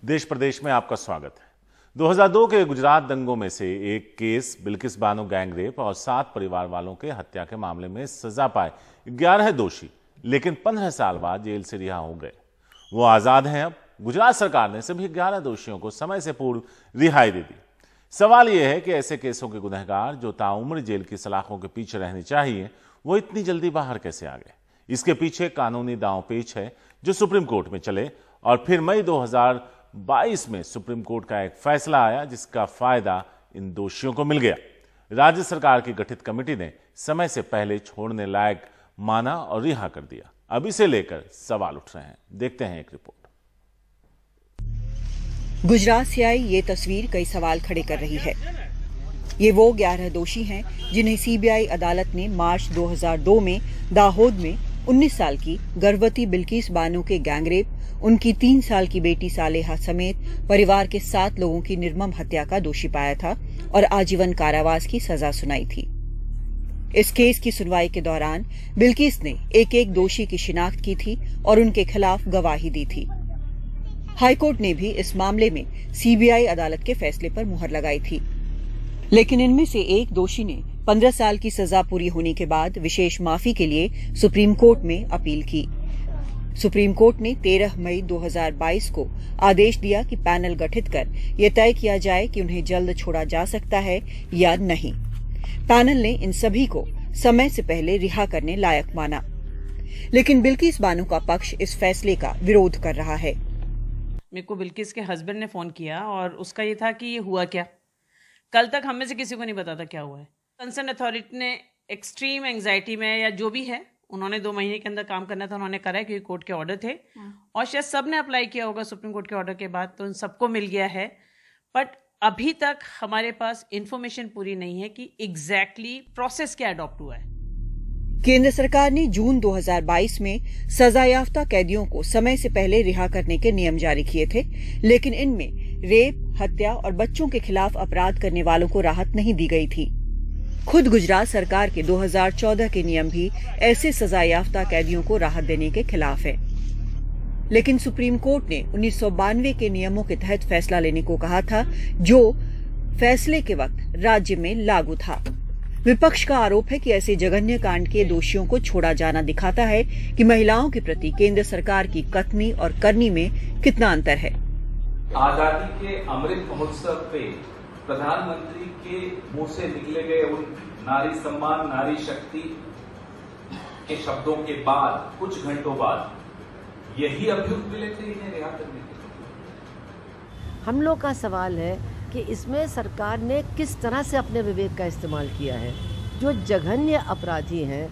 देश प्रदेश में आपका स्वागत है। 2002 के गुजरात दंगों में से एक केस बिल्किस बानो गैंगरेप और 7 परिवार वालों के हत्या के मामले में सजा पाए 11 दोषी लेकिन 15 साल बाद जेल से रिहा हो गए। वो आजाद हैं। अब गुजरात सरकार ने सभी 11 दोषियों को समय से पूर्व रिहाई दे दी। सवाल यह है कि ऐसे केसों के गुनहगार जो ताउम्र जेल की सलाखों के पीछे रहने चाहिए, वो इतनी जल्दी बाहर कैसे आ गए? इसके पीछे कानूनी दांव-पेच है जो सुप्रीम कोर्ट में चले और फिर मई 2022 में सुप्रीम कोर्ट का एक फैसला आया जिसका फायदा इन दोषियों को मिल गया। राज्य सरकार की गठित कमेटी ने समय से पहले छोड़ने लायक माना और रिहा कर दिया। अब इसे लेकर सवाल उठ रहे हैं। देखते हैं एक रिपोर्ट। गुजरात से आई ये तस्वीर कई सवाल खड़े कर रही है। ये वो 11 दोषी हैं जिन्हें सीबीआई अदालत ने मार्च 2002 में दाहोद में 19 साल की गर्भवती बिल्किस बानो के गैंगरेप, उनकी 3 साल की बेटी सालेहा समेत परिवार के 7 लोगों की निर्मम हत्या का दोषी पाया था और आजीवन कारावास की सजा सुनाई थी। इस केस की सुनवाई के दौरान बिल्किस ने एक दोषी की शिनाख्त की थी और उनके खिलाफ गवाही दी थी। हाईकोर्ट ने भी इस मामले में सीबीआई अदालत के फैसले पर मुहर लगाई थी, लेकिन इनमें से एक दोषी ने 15 साल की सजा पूरी होने के बाद विशेष माफी के लिए सुप्रीम कोर्ट में अपील की। सुप्रीम कोर्ट ने 13 मई 2022 को आदेश दिया कि पैनल गठित कर यह तय किया जाए कि उन्हें जल्द छोड़ा जा सकता है या नहीं। पैनल ने इन सभी को समय से पहले रिहा करने लायक माना, लेकिन बिल्किस बानो का पक्ष इस फैसले का विरोध कर रहा है। मेरे को बिल्किस के हस्बैंड ने फोन किया और उसका ये था कि ये हुआ क्या। कल तक हम में से किसी को नहीं पता था क्या हुआ है। कंसर्न अथॉरिटी ने एक्सट्रीम एंजाइटी में या जो भी है, उन्होंने 2 महीने के अंदर काम करना था, उन्होंने करा है क्योंकि कोर्ट के ऑर्डर थे और शायद सब ने अप्लाई किया होगा सुप्रीम कोर्ट के ऑर्डर के बाद, तो उन सबको मिल गया है। बट अभी तक हमारे पास इंफॉर्मेशन पूरी नहीं है कि एग्जैक्टली प्रोसेस क्या अडॉप्ट हुआ है। केंद्र सरकार ने जून 2022 में सजायाफ्ता कैदियों को समय से पहले रिहा करने के नियम जारी किए थे, लेकिन इनमें रेप, हत्या और बच्चों के खिलाफ अपराध करने वालों को राहत नहीं दी गई थी। खुद गुजरात सरकार के 2014 के नियम भी ऐसे सजायाफ्ता कैदियों को राहत देने के खिलाफ है, लेकिन सुप्रीम कोर्ट ने 1992 के नियमों के तहत फैसला लेने को कहा था, जो फैसले के वक्त राज्य में लागू था। विपक्ष का आरोप है कि ऐसे जघन्य कांड के दोषियों को छोड़ा जाना दिखाता है कि महिलाओं के प्रति केंद्र सरकार की कथनी और करनी में कितना अंतर है। आजादी के अमृत महोत्सव पे प्रधानमंत्री के मुंह से निकले गए उन नारी सम्मान, नारी शक्ति के शब्दों के बाद कुछ घंटों बाद यही अभियुक्त मिले थे इन्हें रिहा करने के। हम लोग का सवाल है कि इसमें सरकार ने किस तरह से अपने विवेक का इस्तेमाल किया है। जो जघन्य अपराधी हैं,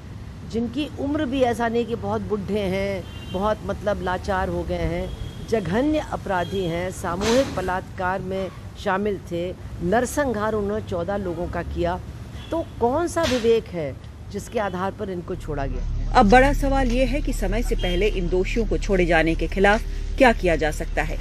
जिनकी उम्र भी ऐसा नहीं कि बहुत बुढ़े हैं, बहुत मतलब लाचार हो गए हैं, जघन्य अपराधी हैं, सामूहिक बलात्कार में शामिल थे, नरसंहार उन्होंने 14 लोगों का किया, तो कौन सा विवेक है जिसके आधार पर इनको छोड़ा गया? अब बड़ा सवाल ये है कि समय से पहले इन दोषियों को छोड़े जाने के खिलाफ क्या किया जा सकता है।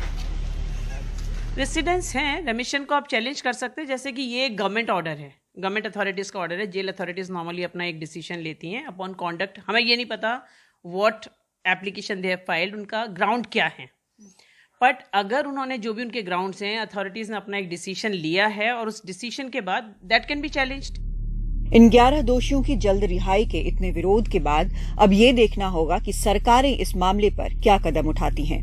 रेसिडेंस हैं, रेमिशन को आप चैलेंज कर सकते हैं, जैसे कि ये गवर्नमेंट ऑर्डर है, गवर्नमेंट अथॉरिटीज का ऑर्डर है। जेल अथॉरिटीज नॉर्मली अपना एक डिसीजन लेती हैं अपॉन कॉन्डक्ट। हमें ये नहीं पता what application they have filed, उनका ग्राउंड क्या है, बट अगर उन्होंने जो भी उनके ग्राउंड्स हैं, अथॉरिटीज ने अपना एक डिसीजन लिया है और उस डिसीजन के बाद दैट कैन बी चैलेंज्ड। इन 11 दोषियों की जल्द रिहाई के इतने विरोध के बाद अब ये देखना होगा कि सरकारें इस मामले पर क्या कदम उठाती हैं।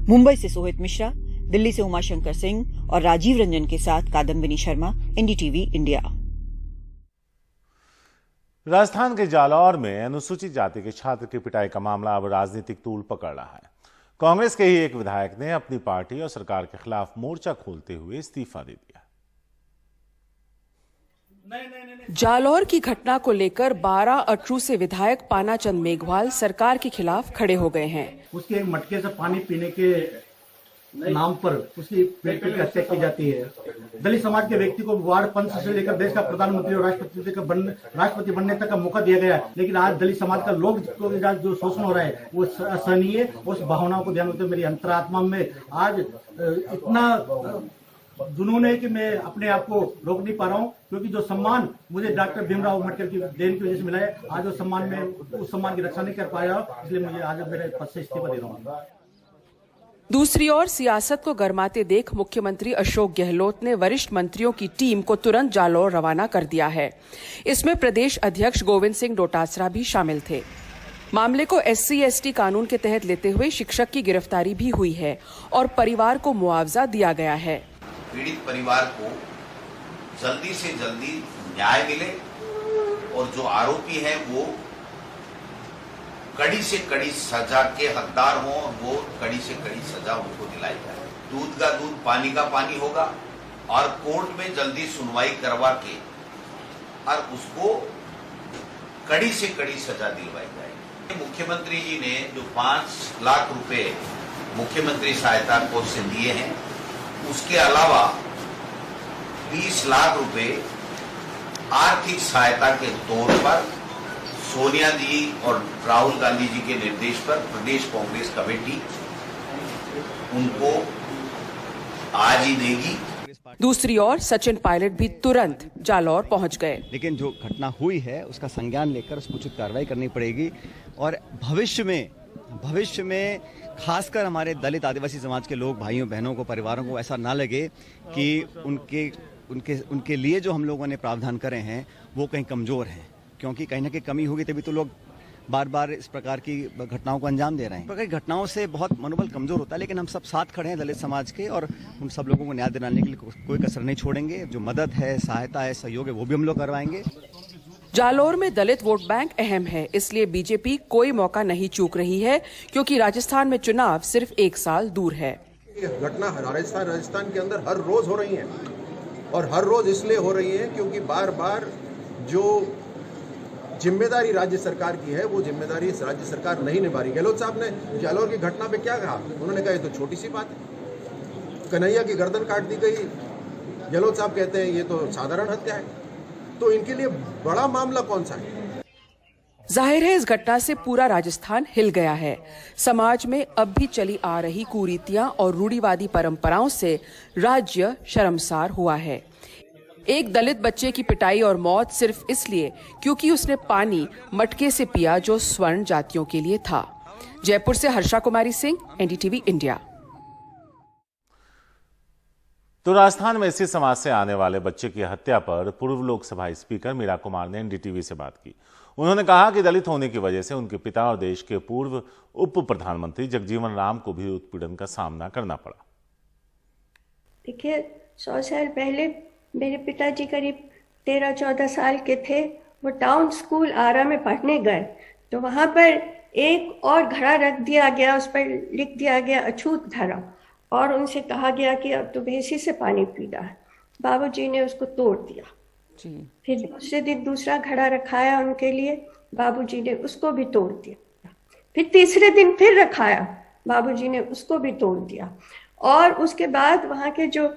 मुंबई से सोहित मिश्रा, दिल्ली से उमाशंकर सिंह और राजीव रंजन के साथ कादम्बिनी शर्मा, एनडीटीवी इंडिया। राजस्थान के जालौर में अनुसूचित जाति के छात्र की पिटाई का मामला अब राजनीतिक तूल पकड़ रहा है। कांग्रेस के ही एक विधायक ने अपनी पार्टी और सरकार के खिलाफ मोर्चा खोलते हुए इस्तीफा दे दिया। जालौर की घटना को लेकर 12 अटरू से विधायक पानाचंद मेघवाल सरकार के खिलाफ खड़े हो गए हैं। उसके मटके से पानी पीने के नाम पर उसकी बेटी की हत्या की जाती है। दलित समाज के व्यक्ति को वार्ड पंच से लेकर देश का प्रधानमंत्री और राष्ट्रपति बनने तक का मौका दिया गया, लेकिन आज दलित समाज का लोग जो शोषण हो रहा है वो असहनीय। उस भावनाओं को ध्यान में मेरी अंतरात्मा में आज इतना जुनून है कि मैं अपने आप को रोक नहीं पा रहा हूँ, क्योंकि जो सम्मान मुझे डॉक्टर भीमराव अम्बेडकर की देन की वजह से मिला है, आज उस सम्मान की रक्षा नहीं कर पाया, इसलिए मुझे आज मेरे पद से इस्तीफा दे रहा हूँ। दूसरी ओर सियासत को गरमाते देख मुख्यमंत्री अशोक गहलोत ने वरिष्ठ मंत्रियों की टीम को तुरंत जालौर रवाना कर दिया है। इसमें प्रदेश अध्यक्ष गोविंद सिंह डोटासरा भी शामिल थे। मामले को SC/ST कानून के तहत लेते हुए शिक्षक की गिरफ्तारी भी हुई है और परिवार को मुआवजा दिया गया है। पीड़ित परिवार को जल्दी से जल्दी न्याय मिले और जो आरोपी हैं वो कड़ी से कड़ी सजा के हकदार हों और वो कड़ी से कड़ी सजा उनको दिलाई जाए। दूध का दूध पानी का पानी होगा और कोर्ट में जल्दी सुनवाई करवा के और उसको कड़ी से कड़ी सजा दिलवाई जाए। मुख्यमंत्री जी ने जो 5 लाख रुपए मुख्यमंत्री सहायता कोष से दिए हैं, उसके अलावा 20 लाख रुपए आर्थिक सहायता के तौर पर सोनिया जी और राहुल गांधी जी के निर्देश पर प्रदेश कांग्रेस कमेटी उनको आज ही देगी। दूसरी ओर सचिन पायलट भी तुरंत जालौर पहुंच गए। लेकिन जो घटना हुई है उसका संज्ञान लेकर उसको उचित कार्रवाई करनी पड़ेगी और भविष्य में खासकर हमारे दलित आदिवासी समाज के लोग, भाइयों बहनों को, परिवारों को ऐसा ना लगे कि उनके लिए जो हम लोगों ने प्रावधान करे हैं वो कहीं कमजोर हैं, क्योंकि कहीं ना कहीं कमी होगी तभी तो लोग बार बार इस प्रकार की घटनाओं को अंजाम दे रहे हैं। इस प्रकार की घटनाओं से बहुत मनोबल कमजोर होता है, लेकिन हम सब साथ खड़े हैं दलित समाज के और उन सब लोगों को न्याय दिलाने के लिए कोई कसर नहीं छोड़ेंगे। जो मदद है, सहायता है, सहयोग है, वो भी हम लोग करवाएंगे। जालौर में दलित वोट बैंक अहम है, इसलिए बीजेपी कोई मौका नहीं चूक रही है, क्योंकि राजस्थान में चुनाव सिर्फ 1 साल दूर है। घटना राजस्थान के अंदर हर रोज हो रही है और हर रोज इसलिए हो रही है क्योंकि बार बार जो जिम्मेदारी राज्य सरकार की है वो जिम्मेदारी राज्य सरकार नहीं निभा रही। गहलोत साहब ने जालौर की घटना पे क्या कहा? उन्होंने कहा ये तो छोटी सी बात है, कन्हैया की गर्दन काट दी गई। गहलोत साहब कहते हैं ये तो साधारण हत्या है। तो इनके लिए बड़ा मामला कौन सा है? जाहिर है इस घटना से पूरा राजस्थान हिल गया है। समाज में अब भी चली आ रही कुरीतियां और रूढ़िवादी परंपराओं से राज्य शर्मसार हुआ है। एक दलित बच्चे की पिटाई और मौत सिर्फ इसलिए क्योंकि उसने पानी मटके से पिया जो स्वर्ण जातियों के लिए था। जयपुर से हर्षा कुमारी सिंह, NDTV इंडिया। तो राजस्थान में इसी समाज से आने वाले बच्चे की हत्या पर पूर्व लोकसभा स्पीकर मीरा कुमार ने NDTV से बात की। उन्होंने कहा कि दलित होने की वजह से उनके पिता और देश के पूर्व उप प्रधानमंत्री जगजीवन राम को भी उत्पीड़न का सामना करना पड़ा। देखिए, 100 साल पहले मेरे पिताजी करीब 13-14 साल के थे। वो टाउन स्कूल आरा में पढ़ने गए तो वहाँ पर एक और घड़ा रख दिया गया, उस पर लिख दिया गया अछूत धर्म, और उनसे कहा गया कि अब तो भेसी से पानी पीना है। बाबूजी ने उसको तोड़ दिया। फिर दूसरे दिन दूसरा घड़ा रखाया उनके लिए, बाबूजी ने उसको भी तोड़ दिया। फिर तीसरे दिन फिर रखाया, बाबूजी ने उसको भी तोड़ दिया। और उसके बाद वहाँ के जो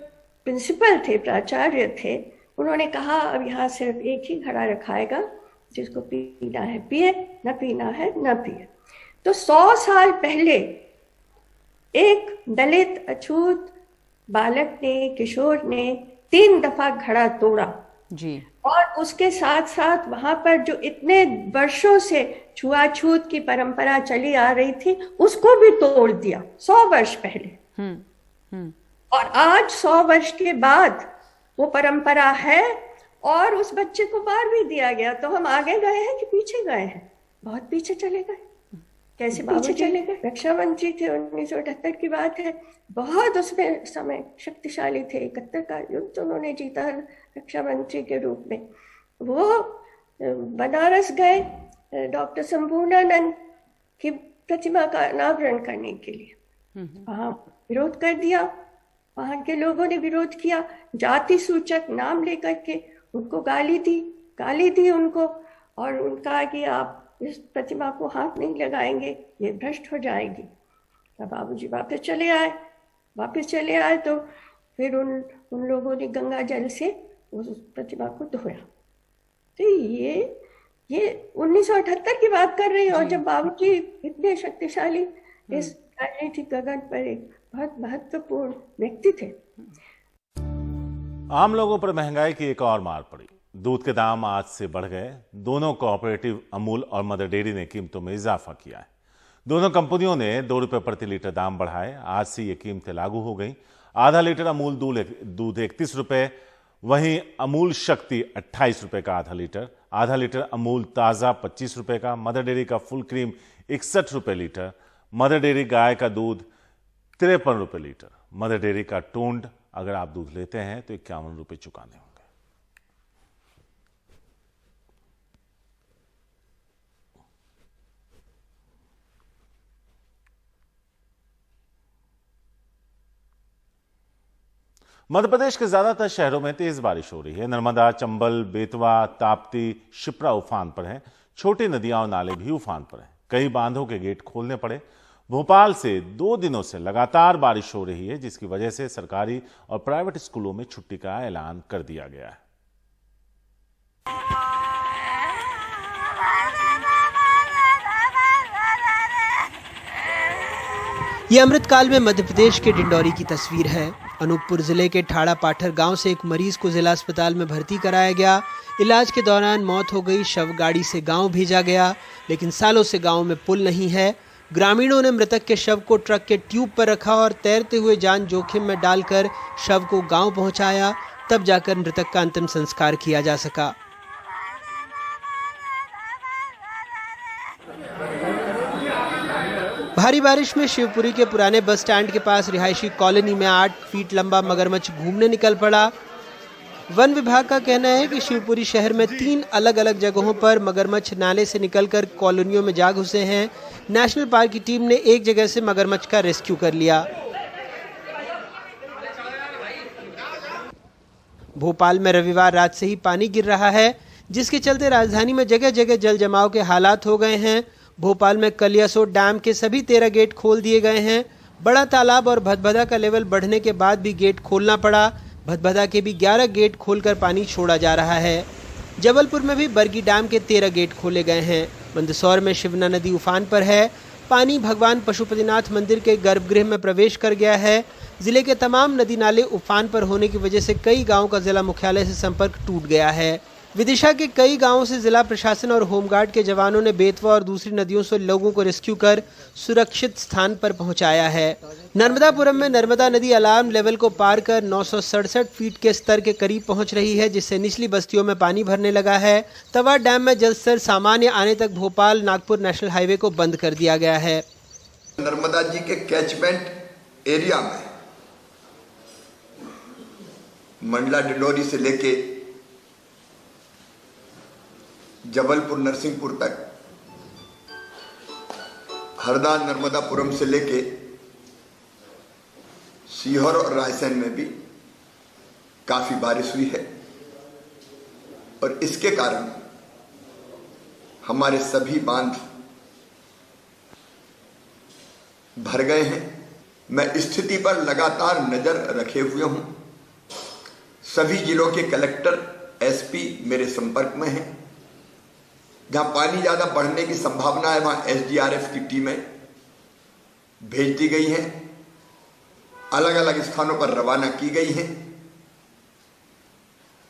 प्रिंसिपल थे, प्राचार्य थे, उन्होंने कहा अब यहाँ सिर्फ एक ही घड़ा रखाएगा, जिसको पीना है पिए, न पीना है न पिए। तो 100 साल पहले एक दलित अछूत बालक ने, किशोर ने 3 दफा घड़ा तोड़ा जी। और उसके साथ साथ वहां पर जो इतने वर्षों से छुआछूत की परंपरा चली आ रही थी उसको भी तोड़ दिया 100 वर्ष पहले। और आज 100 वर्ष के बाद वो परंपरा है और उस बच्चे को मार भी दिया गया। तो हम आगे गए हैं कि पीछे गए हैं? बहुत पीछे चले गए। कैसे पीछे चले गए? रक्षा मंत्री थे, 1978 की बात है। बहुत उसमें समय शक्तिशाली थे। 71 का युद्ध उन्होंने जीता रक्षा मंत्री के रूप में। वो बनारस गए डॉक्टर संपूर्णानंद की प्रतिमा का अनावरण करने के लिए। वहाँ विरोध कर दिया, वहाँ के लोगों ने विरोध किया, जाति सूचक नाम लेकर के उनको गाली दी उनको, और उनका कि आप इस प्रतिमा को हाथ नहीं लगाएंगे, ये भ्रष्ट हो जाएगी। तब बाबूजी वापस चले आए तो फिर उन लोगों ने गंगा जल से उस प्रतिमा को धोया। तो ये 1978 की बात कर रही हूँ, जब बाबूजी इतने शक्तिशाली इस राजनीतिक गगन पर एक बहुत महत्वपूर्ण व्यक्ति थे। आम लोगों पर महंगाई की एक और मार पड़ी। दूध के दाम आज से बढ़ गए। दोनों कोऑपरेटिव अमूल और मदर डेयरी ने कीमतों में इजाफा किया है। दोनों कंपनियों ने 2 रुपए प्रति लीटर दाम बढ़ाए। आज से ये कीमतें लागू हो गई। आधा लीटर अमूल दूध 31 रुपए, वहीं अमूल शक्ति 28 रुपए का आधा लीटर अमूल ताज़ा 25 रुपए का, मदर डेयरी का फुल क्रीम 61 रुपए लीटर, मदर डेयरी गाय का दूध 53 रुपए लीटर, मदर डेयरी का टोंड अगर आप दूध लेते हैं तो 51 रुपए चुकाने होंगे। मध्य प्रदेश के ज्यादातर शहरों में तेज बारिश हो रही है। नर्मदा, चंबल, बेतवा, ताप्ती, शिप्रा उफान पर हैं। छोटी नदियां और नाले भी उफान पर हैं। कई बांधों के गेट खोलने पड़े। भोपाल से 2 दिनों से लगातार बारिश हो रही है, जिसकी वजह से सरकारी और प्राइवेट स्कूलों में छुट्टी का ऐलान कर दिया गया है। ये अमृतकाल में मध्य प्रदेश के डिंडौरी की तस्वीर है। अनूपपुर जिले के ठाड़ा पाठर गांव से एक मरीज को जिला अस्पताल में भर्ती कराया गया। इलाज के दौरान मौत हो गई। शव गाड़ी से गांव भेजा गया, लेकिन सालों से गांव में पुल नहीं है। ग्रामीणों ने मृतक के शव को ट्रक के ट्यूब पर रखा और तैरते हुए जान जोखिम में डालकर शव को गांव पहुंचाया। तब जाकर मृतक का अंतिम संस्कार किया जा सका। भारी बारिश में शिवपुरी के पुराने बस स्टैंड के पास रिहायशी कॉलोनी में 8 फीट लंबा मगरमच्छ घूमने निकल पड़ा। वन विभाग का कहना है कि शिवपुरी शहर में 3 अलग अलग जगहों पर मगरमच्छ नाले से निकलकर कॉलोनियों में जा घुसे हैं। नेशनल पार्क की टीम ने एक जगह से मगरमच्छ का रेस्क्यू कर लिया। भोपाल में रविवार रात से ही पानी गिर रहा है, जिसके चलते राजधानी में जगह जगह जल जमाव के हालात हो गए हैं। भोपाल में कलियासोत डैम के सभी 13 गेट खोल दिए गए हैं। बड़ा तालाब और भदभदा का लेवल बढ़ने के बाद भी गेट खोलना पड़ा। भदभदा के भी 11 गेट खोलकर पानी छोड़ा जा रहा है। जबलपुर में भी बरगी डैम के 13 गेट खोले गए हैं। मंदसौर में शिवना नदी उफान पर है। पानी भगवान पशुपतिनाथ मंदिर के गर्भगृह में प्रवेश कर गया है। जिले के तमाम नदी नाले उफान पर होने की वजह से कई गाँवों का जिला मुख्यालय से संपर्क टूट गया है। विदिशा के कई गांवों से जिला प्रशासन और होमगार्ड के जवानों ने बेतवा और दूसरी नदियों से लोगों को रेस्क्यू कर सुरक्षित स्थान पर पहुंचाया है। नर्मदापुरम में नर्मदा नदी अलार्म लेवल को पार कर 967 फीट के स्तर के करीब पहुंच रही है, जिससे निचली बस्तियों में पानी भरने लगा है। तवा डैम में जल स्तर सामान्य आने तक भोपाल नागपुर नेशनल हाईवे को बंद कर दिया गया है। नर्मदा जी के कैचमेंट एरिया में मंडला डिंडोरी से लेके जबलपुर नरसिंहपुर तक, हरदा नर्मदापुरम से लेके सीहोर और रायसेन में भी काफी बारिश हुई है और इसके कारण हमारे सभी बांध भर गए हैं। मैं स्थिति पर लगातार नजर रखे हुए हूं। सभी जिलों के कलेक्टर, एसपी मेरे संपर्क में हैं। जहां पानी ज्यादा बढ़ने की संभावना है वहां एसडीआरएफ की टीमें भेज दी गई हैं, अलग अलग स्थानों पर रवाना की गई हैं।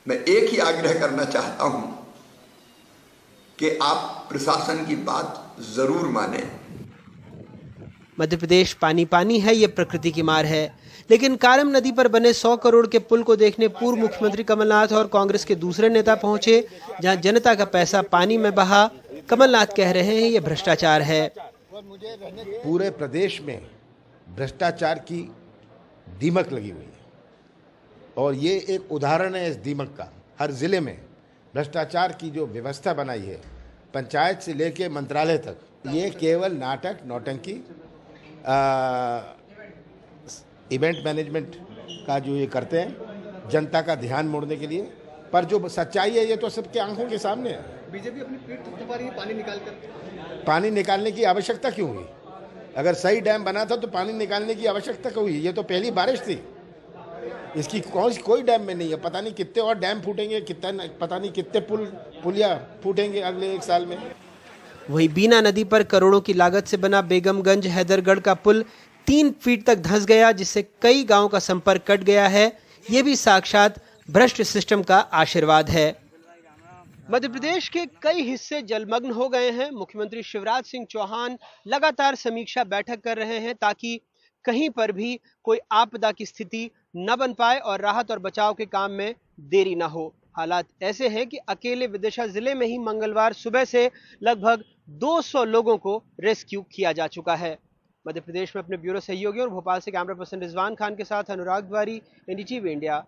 मैं एक ही आग्रह करना चाहता हूं कि आप प्रशासन की बात जरूर माने। मध्य प्रदेश पानी पानी है, ये प्रकृति की मार है, लेकिन कारम नदी पर बने 100 करोड़ के पुल को देखने पूर्व मुख्यमंत्री कमलनाथ और कांग्रेस के दूसरे नेता पहुंचे, जहां जनता का पैसा पानी में बहा। कमलनाथ कह रहे हैं ये भ्रष्टाचार है। पूरे प्रदेश में भ्रष्टाचार की दीमक लगी हुई है और ये एक उदाहरण है इस दीमक का। हर जिले में भ्रष्टाचार की जो व्यवस्था बनाई है, पंचायत से लेके मंत्रालय तक, ये केवल नाटक, नौटंकी, इवेंट मैनेजमेंट का जो ये करते हैं जनता का ध्यान मोड़ने के लिए, पर जो सच्चाई है ये तो सबके आंखों के सामने है। बीजेपी अपनी पीठ थपथपा रही है पानी निकालकर। पानी निकालने की आवश्यकता क्यों हुई? अगर सही डैम बना था तो पानी निकालने की आवश्यकता क्यों हुई? ये तो पहली बारिश थी, इसकी कोई डैम में नहीं है। पता नहीं कितने और डैम फूटेंगे, पता नहीं कितने पुलिया फूटेंगे अगले 1 साल में। वहीं बीना नदी पर करोड़ों की लागत से बना बेगमगंज हैदरगढ़ का पुल 3 फीट तक धंस गया, जिससे कई गांवों का संपर्क कट गया है। ये भी साक्षात भ्रष्ट सिस्टम का आशीर्वाद है। मध्य प्रदेश के कई हिस्से जलमग्न हो गए हैं। मुख्यमंत्री शिवराज सिंह चौहान लगातार समीक्षा बैठक कर रहे हैं ताकि कहीं पर भी कोई आपदा की स्थिति न बन पाए और राहत और बचाव के काम में देरी न हो। हालात ऐसे हैं कि अकेले विदिशा जिले में ही मंगलवार सुबह से लगभग 200 लोगों को रेस्क्यू किया जा चुका है। मध्य प्रदेश में अपने ब्यूरो सहयोगियों और भोपाल से कैमरा पर्सन रिजवान खान के साथ अनुराग द्वारी, एनडीटीवी इंडिया।